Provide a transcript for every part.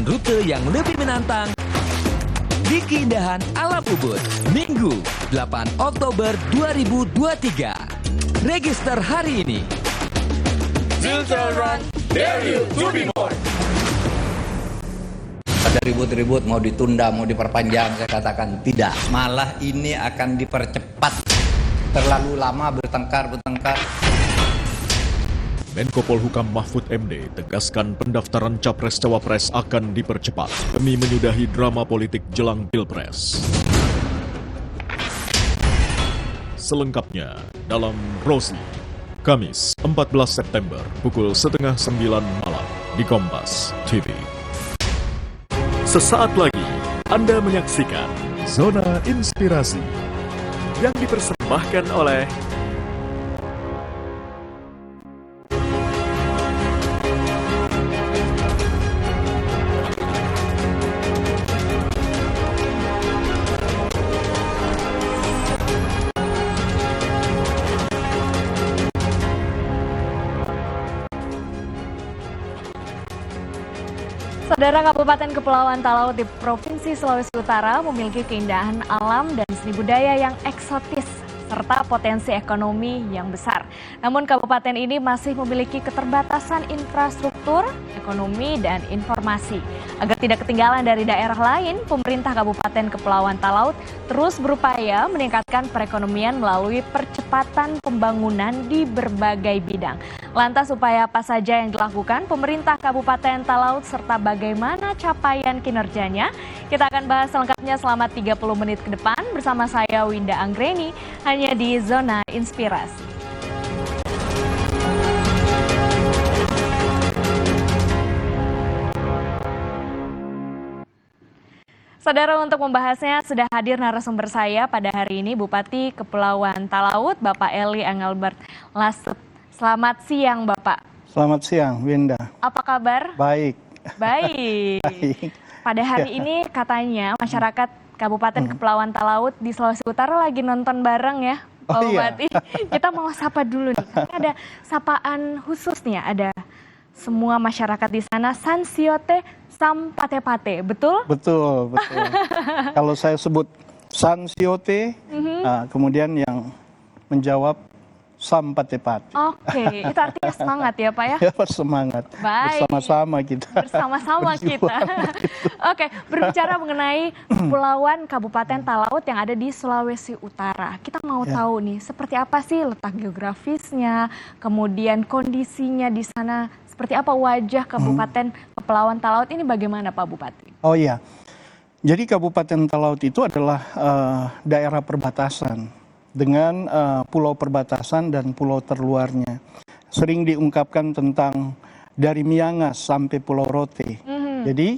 dengan rute yang lebih menantang di keindahan alam Ubud, Minggu 8 Oktober 2023. Register hari ini. Children Run, dare you to be more. Ada ribut-ribut mau ditunda, mau diperpanjang, saya katakan tidak. Malah ini akan dipercepat. Terlalu lama bertengkar. Menko Polhukam Mahfud MD tegaskan pendaftaran Capres-Cawapres akan dipercepat demi menyudahi drama politik jelang Pilpres. Selengkapnya dalam Rosi, Kamis 14 September pukul 8:30 malam di Kompas TV. Sesaat lagi Anda menyaksikan Zona Inspirasi yang dipersembahkan oleh Saudara, Kabupaten Kepulauan Talaut di Provinsi Sulawesi Utara memiliki keindahan alam dan seni budaya yang eksotis serta potensi ekonomi yang besar. Namun kabupaten ini masih memiliki keterbatasan infrastruktur, ekonomi, dan informasi. Agar tidak ketinggalan dari daerah lain, pemerintah Kabupaten Kepulauan Talaut terus berupaya meningkatkan perekonomian melalui percepatan pembangunan di berbagai bidang. Lantas upaya apa saja yang dilakukan pemerintah Kabupaten Talaut serta bagaimana capaian kinerjanya? Kita akan bahas selengkapnya selama 30 menit ke depan bersama saya Winda Anggreni hanya di Zona Inspirasi. Saudara, untuk membahasnya sudah hadir narasumber saya pada hari ini Bupati Kepulauan Talaut Bapak Eli Engelbert Lasut. Selamat siang Bapak. Selamat siang Winda. Apa kabar? Baik. Baik. Pada hari ini katanya masyarakat Kabupaten Kepulauan Talaut di Sulawesi Utara lagi nonton bareng ya Pak Bupati. Kita mau sapa dulu nih. Ada sapaan khusus nih, ada semua masyarakat di sana Sansiote Sampate-pate, betul? Betul. Kalau saya sebut Sansiote, kemudian yang menjawab Sampate-pate. Oke, itu artinya semangat ya Pak ya? Ya, semangat. Baik. Bersama-sama kita. Bersama-sama kita. Oke, berbicara mengenai kepulauan Kabupaten Talaut yang ada di Sulawesi Utara. Kita mau tahu nih, seperti apa sih letak geografisnya, kemudian kondisinya di sana, seperti apa wajah Kabupaten Kepulauan Talaut ini bagaimana Pak Bupati? Oh iya, jadi Kabupaten Talaut itu adalah daerah perbatasan dengan pulau perbatasan dan pulau terluarnya. Sering diungkapkan tentang dari Miangas sampai Pulau Rote. Jadi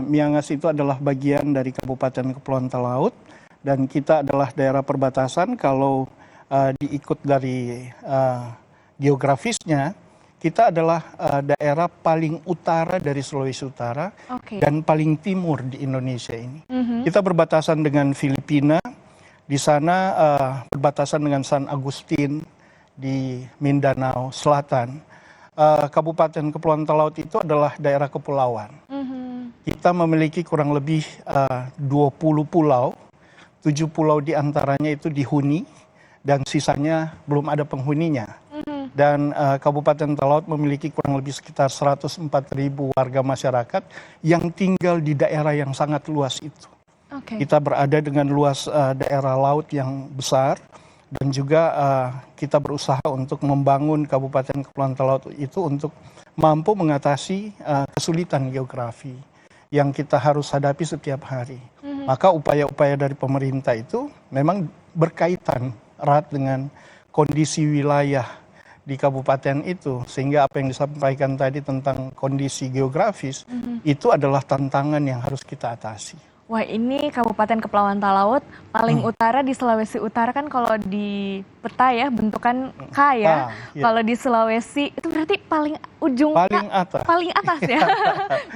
Miangas itu adalah bagian dari Kabupaten Kepulauan Talaut dan kita adalah daerah perbatasan. Kalau diikut dari geografisnya, kita adalah daerah paling utara dari Sulawesi Utara dan paling timur di Indonesia ini. Kita berbatasan dengan Filipina. Di sana berbatasan dengan San Agustin di Mindanao Selatan. Kabupaten Kepulauan Talaut itu adalah daerah kepulauan. Kita memiliki kurang lebih 20 pulau, 7 pulau diantaranya itu dihuni dan sisanya belum ada penghuninya. Dan Kabupaten Talaut memiliki kurang lebih sekitar 104.000 warga masyarakat yang tinggal di daerah yang sangat luas itu. Kita berada dengan luas daerah laut yang besar dan juga kita berusaha untuk membangun Kabupaten Kepulauan Talaut itu untuk mampu mengatasi kesulitan geografi yang kita harus hadapi setiap hari. Maka upaya-upaya dari pemerintah itu memang berkaitan erat dengan kondisi wilayah di kabupaten itu, sehingga apa yang disampaikan tadi tentang kondisi geografis itu adalah tantangan yang harus kita atasi. Wah, ini Kabupaten Kepulauan Talaut paling utara di Sulawesi Utara kan, kalau di peta ya bentukan K ya. Kalau di Sulawesi itu berarti paling ujung paling atas ya.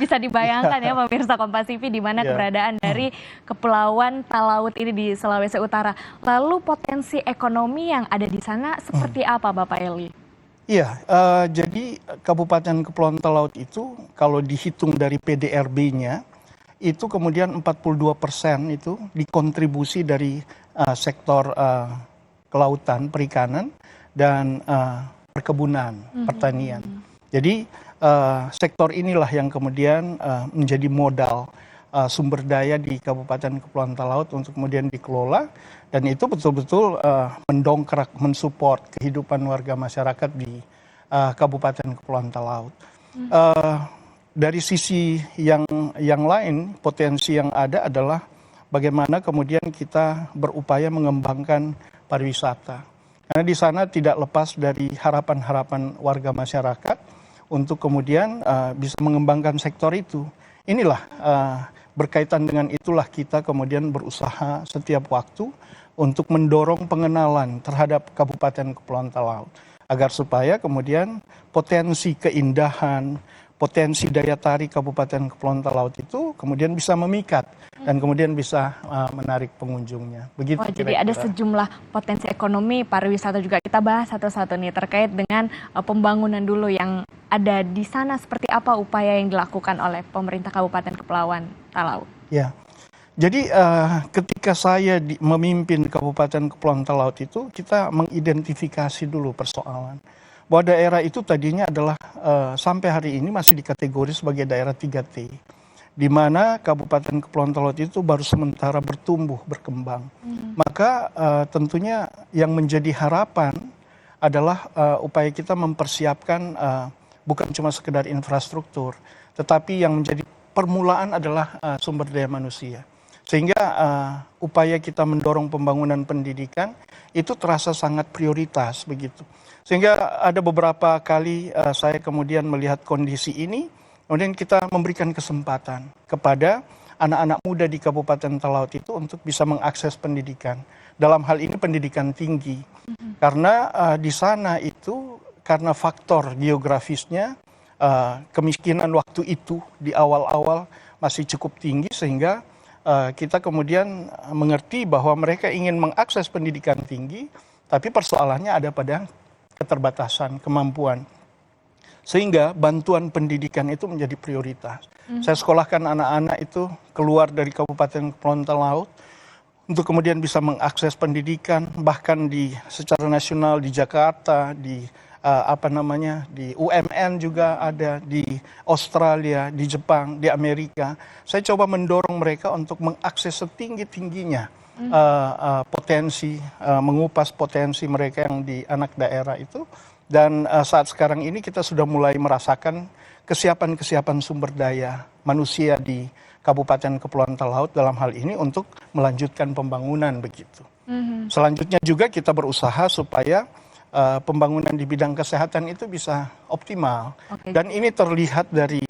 Bisa dibayangkan ya pemirsa Kompas TV di mana keberadaan dari Kepulauan Talaut ini di Sulawesi Utara. Lalu potensi ekonomi yang ada di sana seperti apa Bapak Eli? Iya, jadi Kabupaten Kepulauan Talaut itu kalau dihitung dari PDRB-nya, itu kemudian 42% itu dikontribusi dari sektor kelautan, perikanan, dan perkebunan, pertanian. Jadi sektor inilah yang kemudian menjadi modal sumber daya di Kabupaten Kepulauan Talaut untuk kemudian dikelola, dan itu betul-betul mendongkrak, mensupport kehidupan warga masyarakat di Kabupaten Kepulauan Talaut. Dari sisi yang lain, potensi yang ada adalah bagaimana kemudian kita berupaya mengembangkan pariwisata. Karena di sana tidak lepas dari harapan-harapan warga masyarakat untuk kemudian bisa mengembangkan sektor itu. Inilah berkaitan dengan itulah kita kemudian berusaha setiap waktu untuk mendorong pengenalan terhadap Kabupaten Kepulauan Talaut, agar supaya kemudian potensi keindahan, potensi daya tarik Kabupaten Kepulauan Talaut itu kemudian bisa memikat dan kemudian bisa menarik pengunjungnya. Begitu. Jadi ada sejumlah potensi ekonomi, pariwisata juga. Kita bahas satu-satu nih terkait dengan pembangunan dulu yang ada di sana. Seperti apa upaya yang dilakukan oleh pemerintah Kabupaten Kepulauan Talaut? Ya, jadi ketika saya memimpin Kabupaten Kepulauan Talaut itu, kita mengidentifikasi dulu persoalan. Bahwa daerah itu tadinya adalah sampai hari ini masih dikategori sebagai daerah 3T. Di mana Kabupaten Kepulauan Talaut itu baru sementara bertumbuh, berkembang. Maka tentunya yang menjadi harapan adalah upaya kita mempersiapkan bukan cuma sekedar infrastruktur, tetapi yang menjadi permulaan adalah sumber daya manusia. Sehingga upaya kita mendorong pembangunan pendidikan itu terasa sangat prioritas begitu. Sehingga ada beberapa kali saya kemudian melihat kondisi ini, kemudian kita memberikan kesempatan kepada anak-anak muda di Kabupaten Talaut itu untuk bisa mengakses pendidikan. Dalam hal ini pendidikan tinggi. Karena di sana itu karena faktor geografisnya, kemiskinan waktu itu di awal-awal masih cukup tinggi, sehingga kita kemudian mengerti bahwa mereka ingin mengakses pendidikan tinggi, tapi persoalannya ada pada keterbatasan kemampuan. Sehingga bantuan pendidikan itu menjadi prioritas. Saya sekolahkan anak-anak itu keluar dari Kabupaten Kepulauan Talaut untuk kemudian bisa mengakses pendidikan, bahkan secara nasional di Jakarta, di di UMN juga ada, di Australia, di Jepang, di Amerika. Saya coba mendorong mereka untuk mengakses setinggi-tingginya potensi, mengupas potensi mereka yang di anak daerah itu. Dan saat sekarang ini kita sudah mulai merasakan kesiapan-kesiapan sumber daya manusia di Kabupaten Kepulauan Talaut dalam hal ini untuk melanjutkan pembangunan begitu. Selanjutnya juga kita berusaha supaya pembangunan di bidang kesehatan itu bisa optimal. Dan ini terlihat dari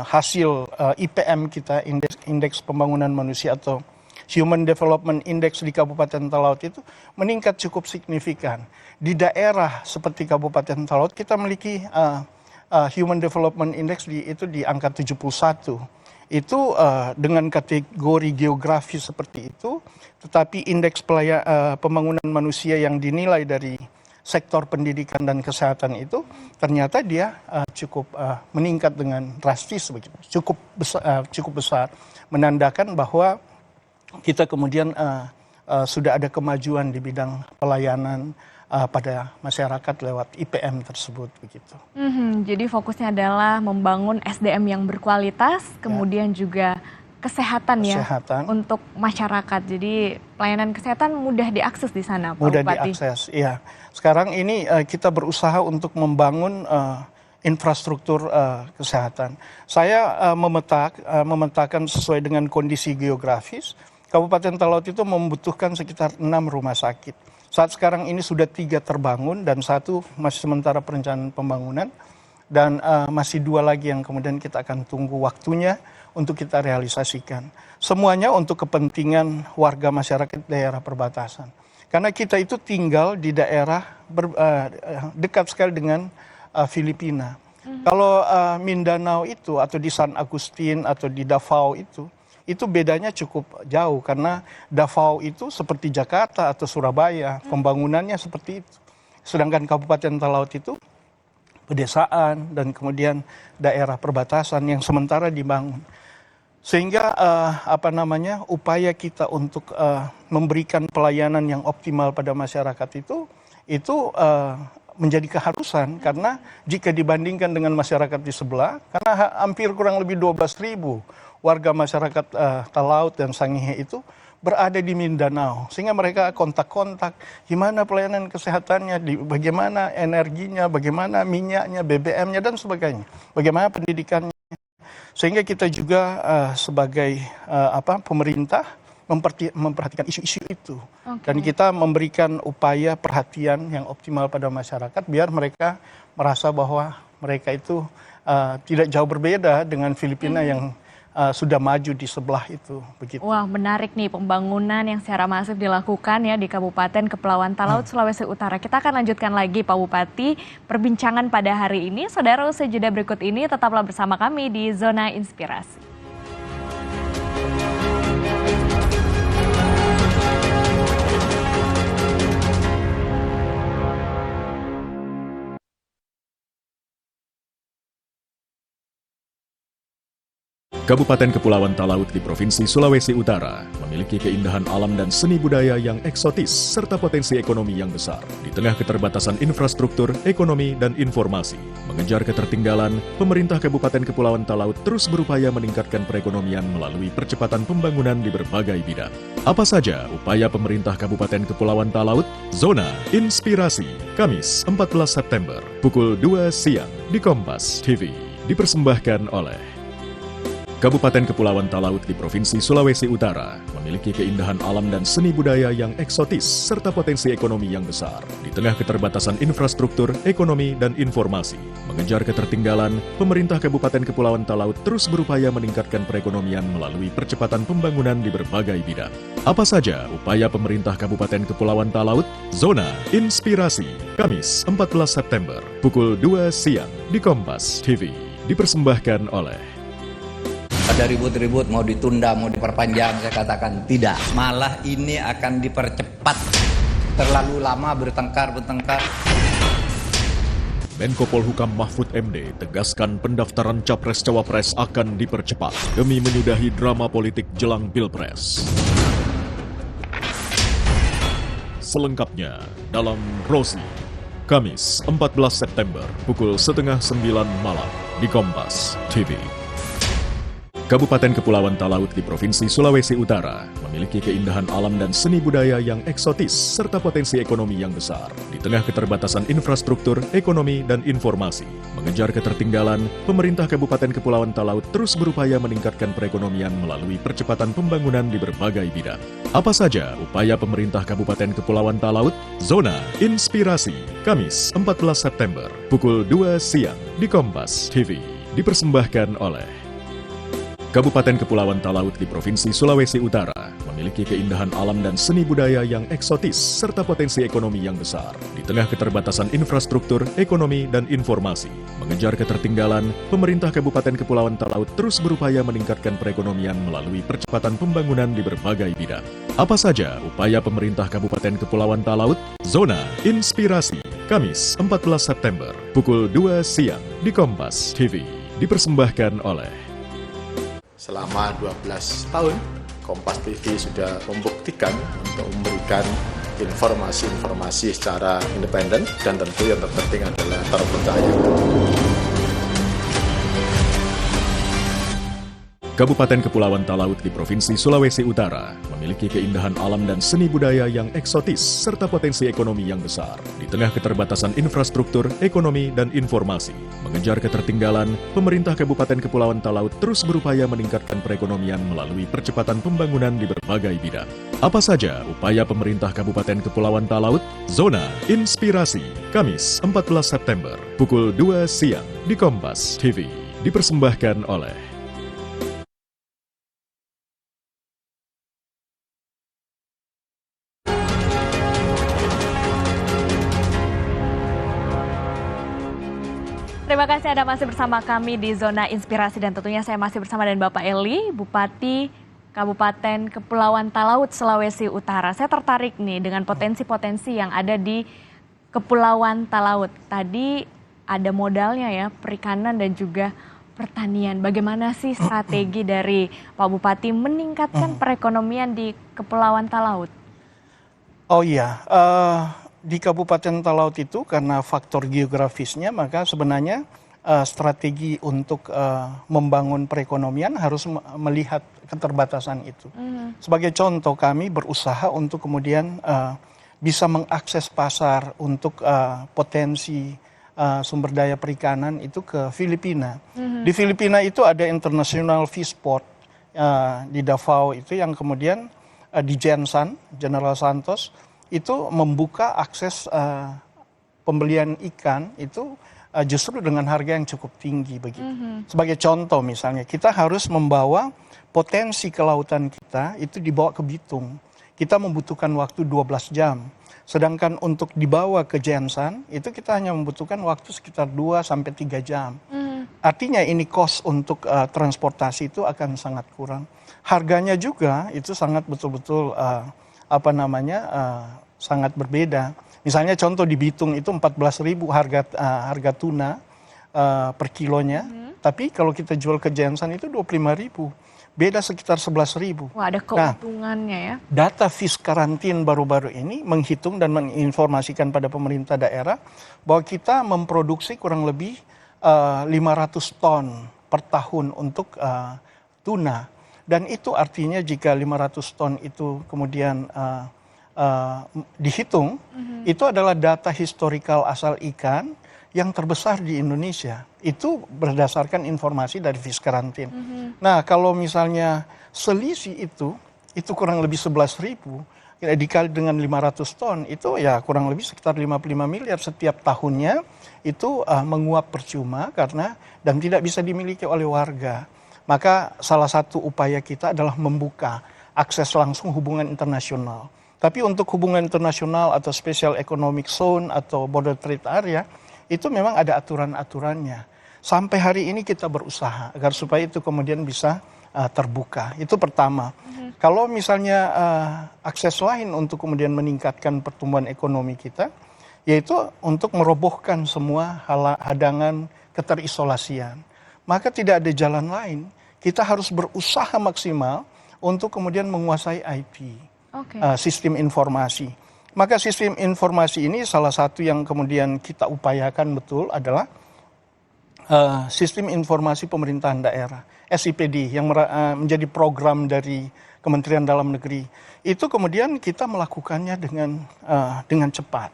hasil IPM kita, Indeks Pembangunan Manusia atau Human Development Index di Kabupaten Talaut itu meningkat cukup signifikan. Di daerah seperti Kabupaten Talaut kita memiliki Human Development Index itu di angka 71. Itu dengan kategori geografis seperti itu, tetapi indeks pembangunan manusia yang dinilai dari sektor pendidikan dan kesehatan itu ternyata dia cukup meningkat dengan drastis begitu, cukup besar, menandakan bahwa kita kemudian sudah ada kemajuan di bidang pelayanan pada masyarakat lewat IPM tersebut begitu. Jadi fokusnya adalah membangun SDM yang berkualitas, kemudian juga kesehatan ya untuk masyarakat. Jadi pelayanan kesehatan mudah diakses di sana, Pak Mudah Bupati. diakses, iya. Sekarang ini kita berusaha untuk membangun infrastruktur kesehatan. Saya memetakan sesuai dengan kondisi geografis. Kabupaten Talaut itu membutuhkan sekitar 6 rumah sakit. Saat sekarang ini sudah 3 terbangun dan 1 masih sementara perencanaan pembangunan. Dan masih 2 lagi yang kemudian kita akan tunggu waktunya untuk kita realisasikan. Semuanya untuk kepentingan warga masyarakat daerah perbatasan. Karena kita itu tinggal di daerah dekat sekali dengan Filipina. Kalau Mindanao itu atau di San Agustin atau di Davao itu bedanya cukup jauh. Karena Davao itu seperti Jakarta atau Surabaya, pembangunannya seperti itu. Sedangkan Kabupaten Talaut itu pedesaan dan kemudian daerah perbatasan yang sementara dibangun. Sehingga upaya kita untuk memberikan pelayanan yang optimal pada masyarakat itu menjadi keharusan, karena jika dibandingkan dengan masyarakat di sebelah, karena hampir kurang lebih 12.000 warga masyarakat Talaut dan Sangihe itu berada di Mindanao, sehingga mereka kontak-kontak gimana pelayanan kesehatannya, bagaimana energinya, bagaimana minyaknya, BBM-nya dan sebagainya, bagaimana pendidikannya. Sehingga kita juga sebagai pemerintah memperhatikan isu-isu itu. Dan kita memberikan upaya perhatian yang optimal pada masyarakat biar mereka merasa bahwa mereka itu tidak jauh berbeda dengan Filipina yang sudah maju di sebelah itu. Begitu. Wah, menarik nih pembangunan yang secara masif dilakukan ya di Kabupaten Kepulauan Talaut, Sulawesi Utara. Kita akan lanjutkan lagi Pak Bupati perbincangan pada hari ini. Saudara, usai jeda berikut ini tetaplah bersama kami di Zona Inspirasi. Kabupaten Kepulauan Talaut di Provinsi Sulawesi Utara memiliki keindahan alam dan seni budaya yang eksotis serta potensi ekonomi yang besar. Di tengah keterbatasan infrastruktur, ekonomi, dan informasi, mengejar ketertinggalan, pemerintah Kabupaten Kepulauan Talaut terus berupaya meningkatkan perekonomian melalui percepatan pembangunan di berbagai bidang. Apa saja upaya pemerintah Kabupaten Kepulauan Talaut? Zona Inspirasi, Kamis 14 September, pukul 2 siang di Kompas TV. Dipersembahkan oleh Kabupaten Kepulauan Talaut di Provinsi Sulawesi Utara memiliki keindahan alam dan seni budaya yang eksotis serta potensi ekonomi yang besar. Di tengah keterbatasan infrastruktur, ekonomi, dan informasi, mengejar ketertinggalan, pemerintah Kabupaten Kepulauan Talaut terus berupaya meningkatkan perekonomian melalui percepatan pembangunan di berbagai bidang. Apa saja upaya pemerintah Kabupaten Kepulauan Talaut? Zona Inspirasi, Kamis 14 September, pukul 2 siang di Kompas TV. Dipersembahkan oleh Ada ribut-ribut mau ditunda, mau diperpanjang, saya katakan tidak. Malah ini akan dipercepat. Terlalu lama bertengkar. Menko Polhukam Mahfud MD tegaskan pendaftaran Capres-Cawapres akan dipercepat demi menyudahi drama politik jelang Pilpres. Selengkapnya dalam Rosi, Kamis 14 September pukul 8:30 malam di Kompas TV. Kabupaten Kepulauan Talaut di Provinsi Sulawesi Utara memiliki keindahan alam dan seni budaya yang eksotis serta potensi ekonomi yang besar. Di tengah keterbatasan infrastruktur, ekonomi, dan informasi, mengejar ketertinggalan, pemerintah Kabupaten Kepulauan Talaut terus berupaya meningkatkan perekonomian melalui percepatan pembangunan di berbagai bidang. Apa saja upaya pemerintah Kabupaten Kepulauan Talaut? Zona Inspirasi, Kamis 14 September, pukul 2 siang di Kompas TV. Dipersembahkan oleh Kabupaten Kepulauan Talaut di Provinsi Sulawesi Utara memiliki keindahan alam dan seni budaya yang eksotis serta potensi ekonomi yang besar. Di tengah keterbatasan infrastruktur, ekonomi, dan informasi, mengejar ketertinggalan, pemerintah Kabupaten Kepulauan Talaut terus berupaya meningkatkan perekonomian melalui percepatan pembangunan di berbagai bidang. Apa saja upaya pemerintah Kabupaten Kepulauan Talaut? Zona Inspirasi, Kamis 14 September, pukul 2 siang di Kompas TV. Dipersembahkan oleh Selama 12 tahun, Kompas TV sudah membuktikan untuk memberikan informasi-informasi secara independen dan tentu yang terpenting adalah terpercaya. Kabupaten Kepulauan Talaut di Provinsi Sulawesi Utara memiliki keindahan alam dan seni budaya yang eksotis serta potensi ekonomi yang besar. Di tengah keterbatasan infrastruktur, ekonomi, dan informasi, mengejar ketertinggalan, pemerintah Kabupaten Kepulauan Talaut terus berupaya meningkatkan perekonomian melalui percepatan pembangunan di berbagai bidang. Apa saja upaya pemerintah Kabupaten Kepulauan Talaut? Zona Inspirasi, Kamis 14 September, pukul 2 siang di Kompas TV. Dipersembahkan oleh Terima kasih Anda masih bersama kami di Zona Inspirasi dan tentunya saya masih bersama dengan Bapak Eli, Bupati Kabupaten Kepulauan Talaut, Sulawesi Utara. Saya tertarik nih dengan potensi-potensi yang ada di Kepulauan Talaut. Tadi ada modalnya ya, perikanan dan juga pertanian. Bagaimana sih strategi dari Pak Bupati meningkatkan perekonomian di Kepulauan Talaut? Oh iya, di Kabupaten Talaut itu karena faktor geografisnya, maka sebenarnya strategi untuk membangun perekonomian harus melihat keterbatasan itu. Sebagai contoh, kami berusaha untuk kemudian bisa mengakses pasar untuk potensi sumber daya perikanan itu ke Filipina. Di Filipina itu ada International Fish Port di Davao itu yang kemudian di Jensan, General Santos, itu membuka akses pembelian ikan itu justru dengan harga yang cukup tinggi begitu. Sebagai contoh misalnya, kita harus membawa potensi kelautan kita itu dibawa ke Bitung. Kita membutuhkan waktu 12 jam. Sedangkan untuk dibawa ke Jensan, itu kita hanya membutuhkan waktu sekitar 2-3 jam. Artinya ini cost untuk transportasi itu akan sangat kurang. Harganya juga itu sangat betul-betul sangat berbeda. Misalnya contoh di Bitung itu 14.000 harga tuna per kilonya. Tapi kalau kita jual ke Jensan itu 25.000. Beda sekitar 11.000. Wah, ada keuntungannya ya. Data fish karantin baru-baru ini menghitung dan menginformasikan pada pemerintah daerah bahwa kita memproduksi kurang lebih 500 ton per tahun untuk tuna. Dan itu artinya jika 500 ton itu kemudian dihitung, itu adalah data historikal asal ikan yang terbesar di Indonesia. Itu berdasarkan informasi dari fish karantin. Nah, kalau misalnya selisih itu kurang lebih 11.000, dikali dengan 500 ton, itu ya kurang lebih sekitar 55 miliar setiap tahunnya, itu menguap percuma dan tidak bisa dimiliki oleh warga. Maka salah satu upaya kita adalah membuka akses langsung hubungan internasional. Tapi untuk hubungan internasional atau Special Economic Zone atau Border Trade Area, itu memang ada aturan-aturannya. Sampai hari ini kita berusaha agar supaya itu kemudian bisa terbuka. Itu pertama. Kalau misalnya akses lain untuk kemudian meningkatkan pertumbuhan ekonomi kita, yaitu untuk merobohkan semua hadangan keterisolasian. Maka tidak ada jalan lain. Kita harus berusaha maksimal untuk kemudian menguasai IT, sistem informasi. Maka sistem informasi ini salah satu yang kemudian kita upayakan betul adalah sistem informasi pemerintahan daerah, SIPD, yang menjadi program dari Kementerian Dalam Negeri. Itu kemudian kita melakukannya dengan cepat.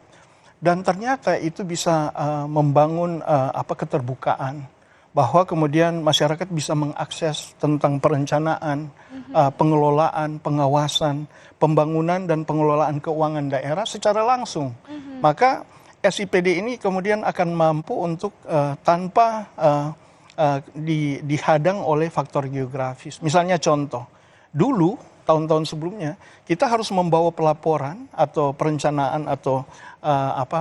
Dan ternyata itu bisa membangun keterbukaan, bahwa kemudian masyarakat bisa mengakses tentang perencanaan, pengelolaan, pengawasan, pembangunan dan pengelolaan keuangan daerah secara langsung. Maka SIPD ini kemudian akan mampu untuk tanpa dihadang oleh faktor geografis. Misalnya contoh, dulu tahun-tahun sebelumnya kita harus membawa pelaporan atau perencanaan atau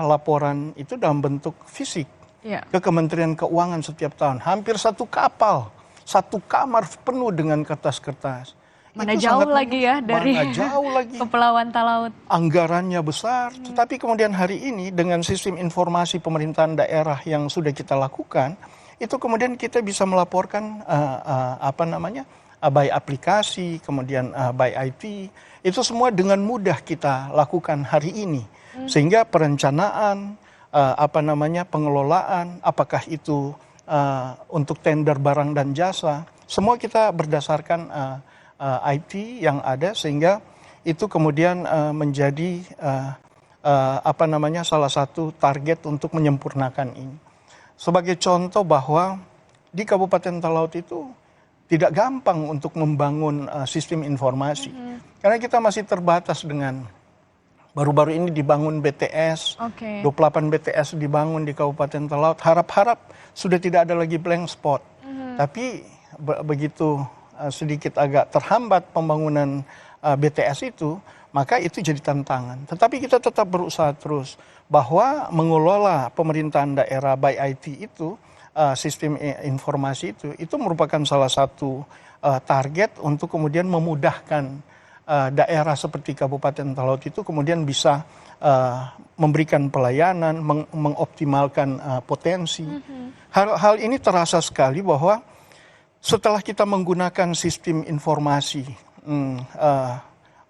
laporan itu dalam bentuk fisik ke Kementerian Keuangan setiap tahun. Hampir satu kapal, satu kamar penuh dengan kertas-kertas. Mana jauh lagi ya dari Kepulauan Talaut. Anggarannya besar, tetapi kemudian hari ini dengan sistem informasi pemerintahan daerah yang sudah kita lakukan, itu kemudian kita bisa melaporkan by aplikasi, kemudian by IT, itu semua dengan mudah kita lakukan hari ini. Sehingga perencanaan, pengelolaan, apakah itu untuk tender barang dan jasa, semua kita berdasarkan IT yang ada, sehingga itu kemudian menjadi salah satu target untuk menyempurnakan ini. Sebagai contoh bahwa di Kabupaten Talaut itu tidak gampang untuk membangun sistem informasi, karena kita masih terbatas dengan baru-baru ini dibangun BTS, 28 BTS dibangun di Kabupaten Talaut, harap-harap sudah tidak ada lagi blank spot. Tapi begitu sedikit agak terhambat pembangunan BTS itu, maka itu jadi tantangan. Tetapi kita tetap berusaha terus bahwa mengelola pemerintahan daerah by IT itu, sistem informasi itu merupakan salah satu target untuk kemudian memudahkan daerah seperti Kabupaten Talaut itu kemudian bisa memberikan pelayanan, mengoptimalkan potensi. Hal ini terasa sekali bahwa setelah kita menggunakan sistem informasi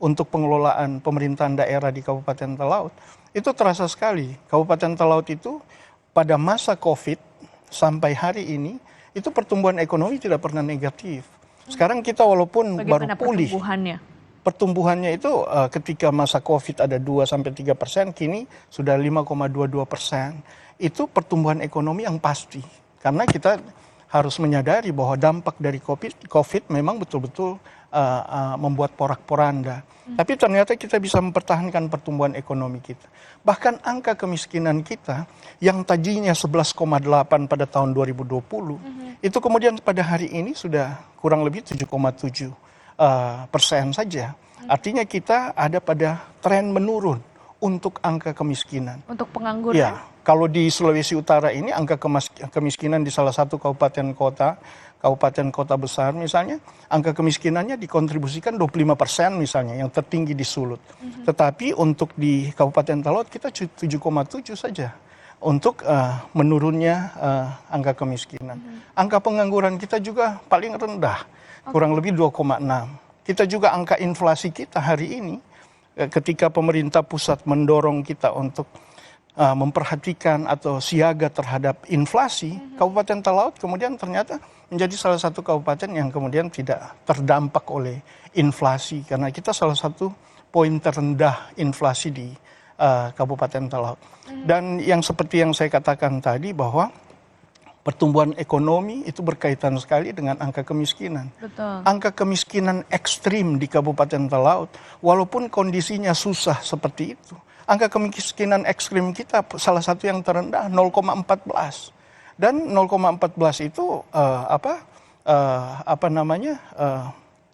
untuk pengelolaan pemerintahan daerah di Kabupaten Talaut, itu terasa sekali. Kabupaten Talaut itu pada masa COVID sampai hari ini, itu pertumbuhan ekonomi tidak pernah negatif. Sekarang kita walaupun baru pulih. Pertumbuhannya itu ketika masa COVID ada 2-3%, kini sudah 5,22%. Itu pertumbuhan ekonomi yang pasti. Karena kita harus menyadari bahwa dampak dari COVID memang betul-betul membuat porak-poranda. Tapi ternyata kita bisa mempertahankan pertumbuhan ekonomi kita. Bahkan angka kemiskinan kita yang tadinya 11,8 pada tahun 2020, itu kemudian pada hari ini sudah kurang lebih 7,7%. saja. Artinya kita ada pada tren menurun untuk angka kemiskinan. Untuk pengangguran? Ya, kalau di Sulawesi Utara ini angka kemiskinan di salah satu kabupaten kota besar misalnya, angka kemiskinannya dikontribusikan 25% misalnya, yang tertinggi di Sulut. Tetapi untuk di Kabupaten Talaut kita 7,7 saja untuk menurunnya angka kemiskinan. Angka pengangguran kita juga paling rendah, kurang lebih 2,6. Kita juga angka inflasi kita hari ini, ketika pemerintah pusat mendorong kita untuk memperhatikan atau siaga terhadap inflasi, Kabupaten Talaut kemudian ternyata menjadi salah satu kabupaten yang kemudian tidak terdampak oleh inflasi, karena kita salah satu poin terendah inflasi di Kabupaten Talaut. Dan yang seperti yang saya katakan tadi bahwa pertumbuhan ekonomi itu berkaitan sekali dengan angka kemiskinan. Betul. Angka kemiskinan ekstrim di Kabupaten Talaut, walaupun kondisinya susah seperti itu, angka kemiskinan ekstrim kita salah satu yang terendah 0,14. Dan 0,14 itu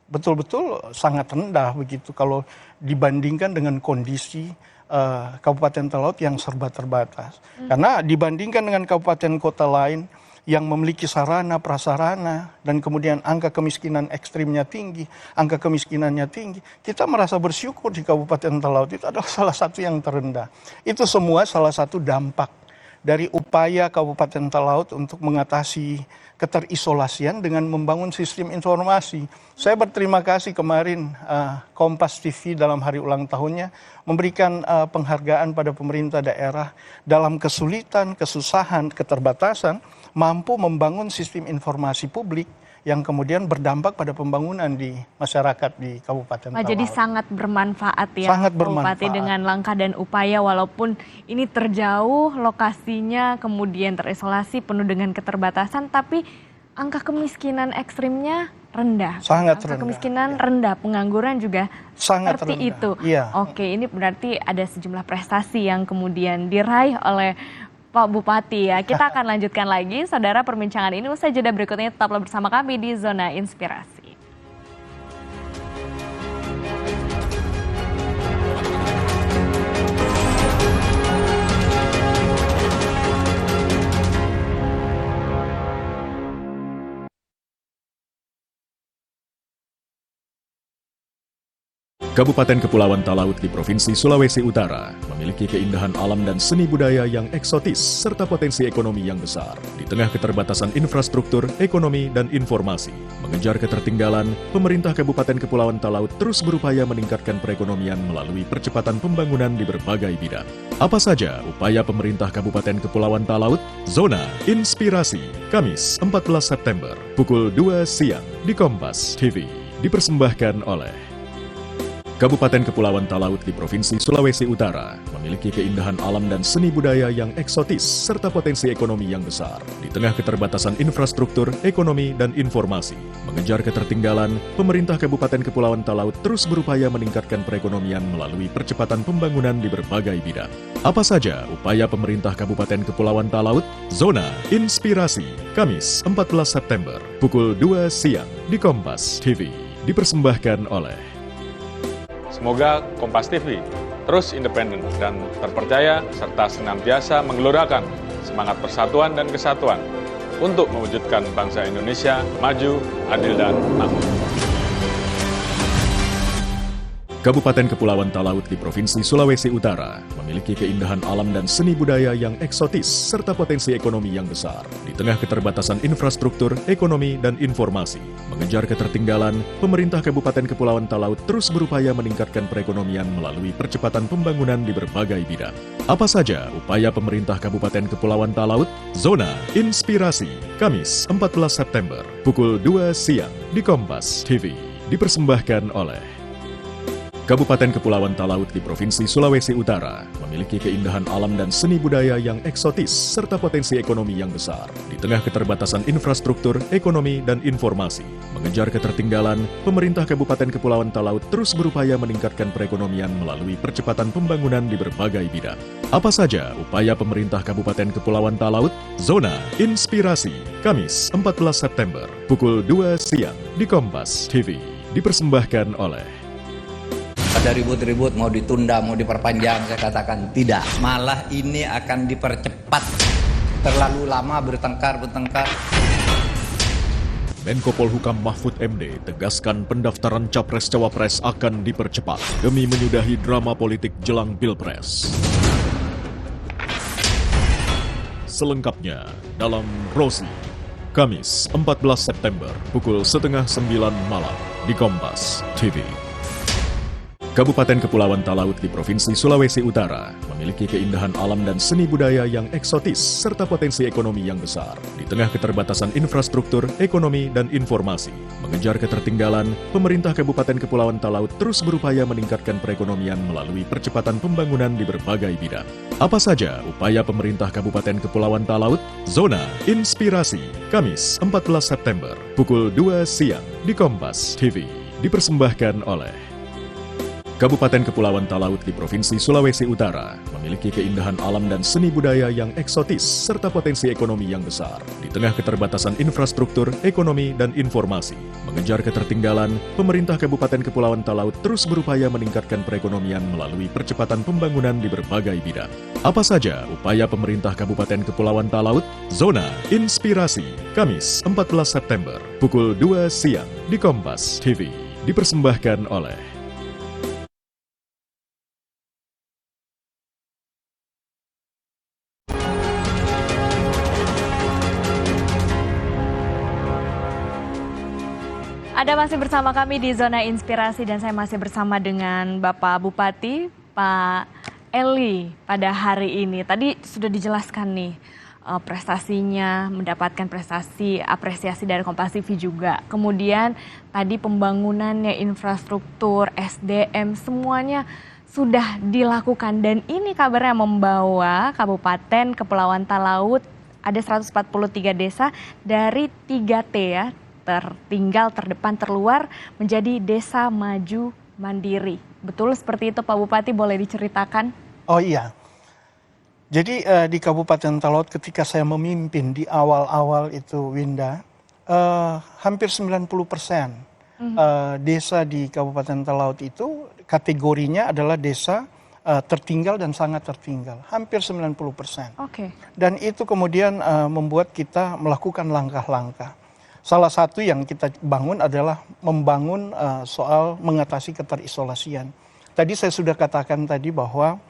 betul-betul sangat rendah begitu kalau dibandingkan dengan kondisi Kabupaten Talaut yang serba terbatas. Karena dibandingkan dengan kabupaten kota lain yang memiliki sarana, prasarana, dan kemudian angka kemiskinan ekstrimnya tinggi, angka kemiskinannya tinggi, kita merasa bersyukur di Kabupaten Talaut itu adalah salah satu yang terendah. Itu semua salah satu dampak dari upaya Kabupaten Talaut untuk mengatasi keterisolasian dengan membangun sistem informasi. Saya berterima kasih kemarin Kompas TV dalam hari ulang tahunnya memberikan penghargaan pada pemerintah daerah dalam kesulitan, kesusahan, keterbatasan, mampu membangun sistem informasi publik yang kemudian berdampak pada pembangunan di masyarakat di Kabupaten Talaut. Jadi sangat bermanfaat ya, sangat bermanfaat. Bupati, dengan langkah dan upaya walaupun ini terjauh lokasinya, kemudian terisolasi, penuh dengan keterbatasan, tapi angka kemiskinan ekstrimnya rendah. Sangat angka rendah. Kemiskinan rendah, pengangguran juga sangat seperti rendah. itu. Iya. Oke, ini berarti ada sejumlah prestasi yang kemudian diraih oleh Pak Bupati ya. Kita akan lanjutkan lagi, saudara, perbincangan ini usai jeda berikutnya. Tetaplah bersama kami di Zona Inspirasi. Kabupaten Kepulauan Talaut di Provinsi Sulawesi Utara memiliki keindahan alam dan seni budaya yang eksotis serta potensi ekonomi yang besar. Di tengah keterbatasan infrastruktur, ekonomi, dan informasi, mengejar ketertinggalan, pemerintah Kabupaten Kepulauan Talaut terus berupaya meningkatkan perekonomian melalui percepatan pembangunan di berbagai bidang. Apa saja upaya pemerintah Kabupaten Kepulauan Talaut? Zona Inspirasi, Kamis 14 September, pukul 2 siang di Kompas TV. Dipersembahkan oleh Kabupaten Kepulauan Talaut di Provinsi Sulawesi Utara memiliki keindahan alam dan seni budaya yang eksotis serta potensi ekonomi yang besar. Di tengah keterbatasan infrastruktur, ekonomi, dan informasi, mengejar ketertinggalan, pemerintah Kabupaten Kepulauan Talaut terus berupaya meningkatkan perekonomian melalui percepatan pembangunan di berbagai bidang. Apa saja upaya pemerintah Kabupaten Kepulauan Talaut? Zona Inspirasi, Kamis 14 September, pukul 2 siang di Kompas TV. Dipersembahkan oleh Semoga Kompas TV terus independen dan terpercaya serta senantiasa menggelorakan semangat persatuan dan kesatuan untuk mewujudkan bangsa Indonesia maju, adil, dan makmur. Kabupaten Kepulauan Talaut di Provinsi Sulawesi Utara memiliki keindahan alam dan seni budaya yang eksotis serta potensi ekonomi yang besar. Di tengah keterbatasan infrastruktur, ekonomi, dan informasi, mengejar ketertinggalan, pemerintah Kabupaten Kepulauan Talaut terus berupaya meningkatkan perekonomian melalui percepatan pembangunan di berbagai bidang. Apa saja upaya pemerintah Kabupaten Kepulauan Talaut? Zona Inspirasi, Kamis 14 September, pukul 2 siang di Kompas TV. Dipersembahkan oleh Kabupaten Kepulauan Talaut di Provinsi Sulawesi Utara memiliki keindahan alam dan seni budaya yang eksotis serta potensi ekonomi yang besar. Di tengah keterbatasan infrastruktur, ekonomi, dan informasi, mengejar ketertinggalan, pemerintah Kabupaten Kepulauan Talaut terus berupaya meningkatkan perekonomian melalui percepatan pembangunan di berbagai bidang. Apa saja upaya pemerintah Kabupaten Kepulauan Talaut? Zona Inspirasi, Kamis 14 September, pukul 2 siang di Kompas TV. Dipersembahkan oleh Ada ribut-ribut mau ditunda, mau diperpanjang, saya katakan tidak. Malah ini akan dipercepat. Terlalu lama bertengkar. Menko Polhukam Mahfud MD tegaskan pendaftaran Capres-Cawapres akan dipercepat demi menyudahi drama politik jelang Pilpres. Selengkapnya dalam Rosi, Kamis 14 September pukul 8:30 malam di Kompas TV. Kabupaten Kepulauan Talaut di Provinsi Sulawesi Utara memiliki keindahan alam dan seni budaya yang eksotis serta potensi ekonomi yang besar. Di tengah keterbatasan infrastruktur, ekonomi, dan informasi, mengejar ketertinggalan, pemerintah Kabupaten Kepulauan Talaut terus berupaya meningkatkan perekonomian melalui percepatan pembangunan di berbagai bidang. Apa saja upaya pemerintah Kabupaten Kepulauan Talaut? Zona Inspirasi, Kamis 14 September, pukul 2 siang di Kompas TV. Dipersembahkan oleh Kabupaten Kepulauan Talaut di Provinsi Sulawesi Utara memiliki keindahan alam dan seni budaya yang eksotis serta potensi ekonomi yang besar. Di tengah keterbatasan infrastruktur, ekonomi, dan informasi, mengejar ketertinggalan, pemerintah Kabupaten Kepulauan Talaut terus berupaya meningkatkan perekonomian melalui percepatan pembangunan di berbagai bidang. Apa saja upaya pemerintah Kabupaten Kepulauan Talaut? Zona Inspirasi, Kamis 14 September, pukul 2 siang di Kompas TV. Dipersembahkan oleh Anda masih bersama kami di Zona Inspirasi dan saya masih bersama dengan Bapak Bupati, Pak Eli pada hari ini. Tadi sudah dijelaskan nih prestasinya, mendapatkan prestasi, apresiasi dari Kompas TV juga. Kemudian tadi pembangunannya, infrastruktur, SDM, semuanya sudah dilakukan. Dan ini kabarnya membawa Kabupaten Kepulauan Talaut ada 143 desa dari 3T ya. Tertinggal, terdepan, terluar menjadi desa maju mandiri. Betul seperti itu Pak Bupati, boleh diceritakan? Oh iya, jadi di Kabupaten Talaut ketika saya memimpin di awal-awal itu Winda, hampir 90% desa di Kabupaten Talaut itu kategorinya adalah desa tertinggal dan sangat tertinggal, hampir 90%. Oke. Dan itu kemudian membuat kita melakukan langkah-langkah. Salah satu yang kita bangun adalah membangun soal mengatasi keterisolasian. Tadi saya sudah katakan tadi bahwa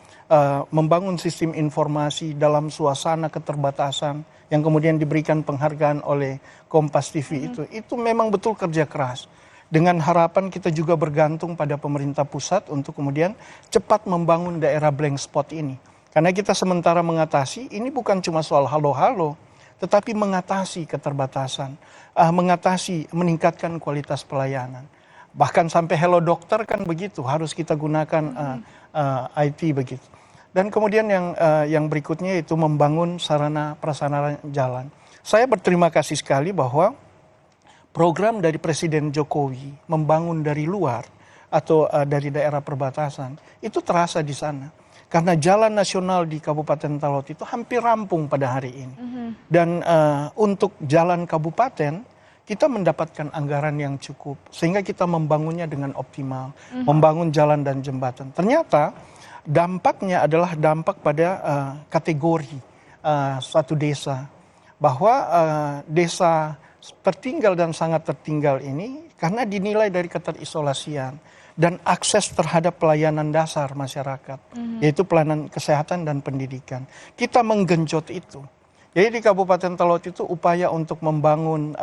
membangun sistem informasi dalam suasana keterbatasan yang kemudian diberikan penghargaan oleh Kompas TV itu memang betul kerja keras. Dengan harapan kita juga bergantung pada pemerintah pusat untuk kemudian cepat membangun daerah blank spot ini. Karena kita sementara mengatasi, ini bukan cuma soal halo-halo, tetapi mengatasi keterbatasan, meningkatkan kualitas pelayanan. Bahkan sampai Hello Dokter kan begitu, harus kita gunakan IT begitu. Dan kemudian yang berikutnya itu membangun sarana prasarana jalan. Saya berterima kasih sekali bahwa program dari Presiden Jokowi membangun dari luar atau dari daerah perbatasan itu terasa di sana. Karena jalan nasional di Kabupaten Talaut itu hampir rampung pada hari ini. Dan untuk jalan kabupaten, kita mendapatkan anggaran yang cukup. Sehingga kita membangunnya dengan optimal. Membangun jalan dan jembatan. Ternyata dampaknya adalah dampak pada kategori suatu desa. Bahwa desa tertinggal dan sangat tertinggal ini, karena dinilai dari keterisolasian, dan akses terhadap pelayanan dasar masyarakat, yaitu pelayanan kesehatan dan pendidikan. Kita menggenjot itu. Jadi di Kabupaten Talaut itu upaya untuk membangun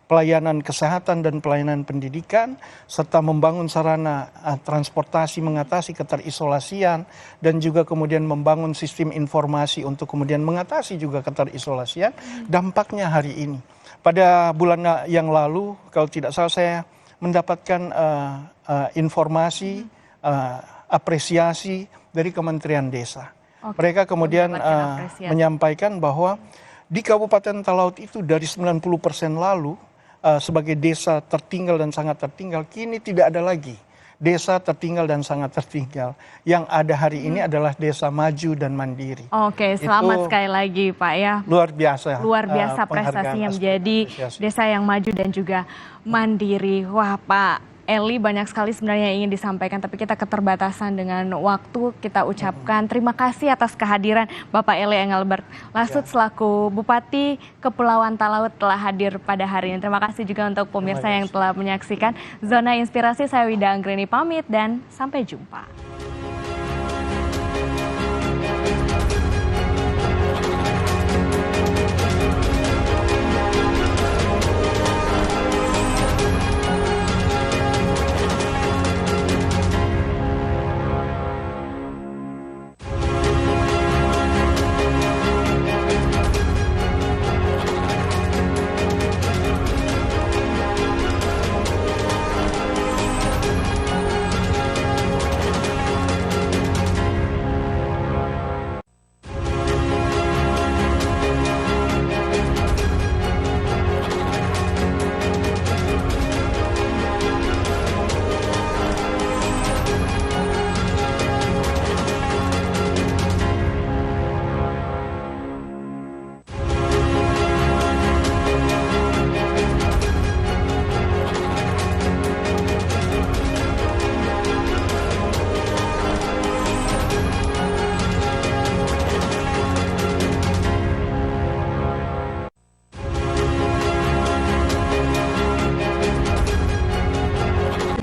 pelayanan kesehatan dan pelayanan pendidikan, serta membangun sarana transportasi mengatasi keterisolasian, dan juga kemudian membangun sistem informasi untuk kemudian mengatasi juga keterisolasian. Dampaknya hari ini. Pada bulan yang lalu, kalau tidak salah saya mendapatkan informasi, apresiasi dari Kementerian Desa. Mereka kemudian menyampaikan bahwa di Kabupaten Talaut itu dari 90% lalu, sebagai desa tertinggal dan sangat tertinggal, kini tidak ada lagi desa tertinggal dan sangat tertinggal. Yang ada hari ini adalah desa maju dan mandiri. Oke, selamat sekali lagi Pak ya. Luar biasa. Luar biasa prestasinya menjadi desa yang maju dan juga mandiri. Wah Pak Eli, banyak sekali sebenarnya yang ingin disampaikan, tapi kita keterbatasan dengan waktu. Kita ucapkan terima kasih atas kehadiran Bapak Eli Engelbert Lasut selaku Bupati Kepulauan Talaut telah hadir pada hari ini. Terima kasih juga untuk pemirsa yang telah menyaksikan Zona Inspirasi. Saya Wida Anggreni pamit dan sampai jumpa.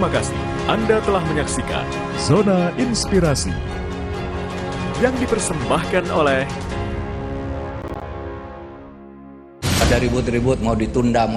Terima kasih Anda telah menyaksikan Zona Inspirasi yang dipersembahkan oleh Ada ribut-ribut mau ditunda, mau